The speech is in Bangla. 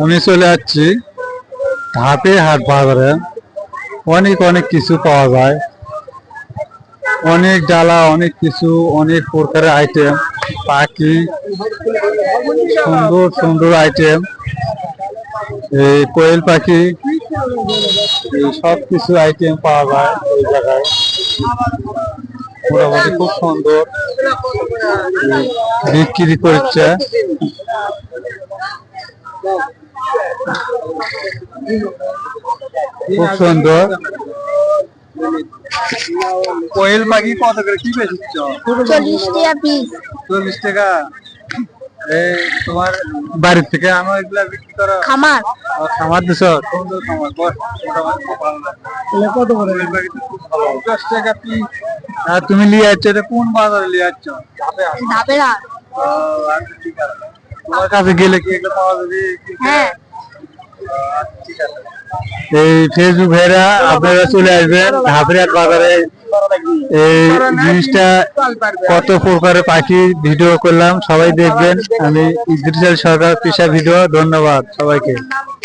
আমি চলে যাচ্ছি ধাপে হাট বাজারে। অনেক অনেক কিছু পাওয়া যায়, অনেক ডালা, অনেক কিছু, অনেক প্রকারের আইটেম, পাখি, সুন্দর সুন্দর আইটেম, এই কোয়েল পাখি, এই সব কিছু আইটেম পাওয়া যায় এই জায়গায়। মোটামুটি খুব সুন্দর বিক্রি করছে। খুব সুন্দর। কোয়েল পাখি কত করে কি বেচছ? 40 টাকা পিস। 40 টাকা। এই তোমার বাড়ি থেকে আমার এগুলা বিক্রি করো? খামার। খামার দিছ? সুন্দর খামার। মোটামুটি খুব ভালো লাগে। কত করে? কোয়েল পাখি তো খুব ভালো। 10 টাকা পিস। আর তুমি নিয়ে যাচ্ছ, এটা কোন বাজারে নিয়ে যাচ্ছ? ধাপের হাট। আচ্ছা, ঠিক আছে। তোমার কাছে গেলে কি এগুলো পাওয়া যাবে? হ্যাঁ। ঠিক আছে। এই ফেসবুক ভাইরা আপনারা চলে আসবেন ধাপের হাট বাজারে। এই জিনিসটা কত প্রকারের পাখি ভিডিও করলাম, সবাই দেখবেন। আমি ইদ্রিস আলী সরকার, পেশা ভিডিও। ধন্যবাদ সবাইকে।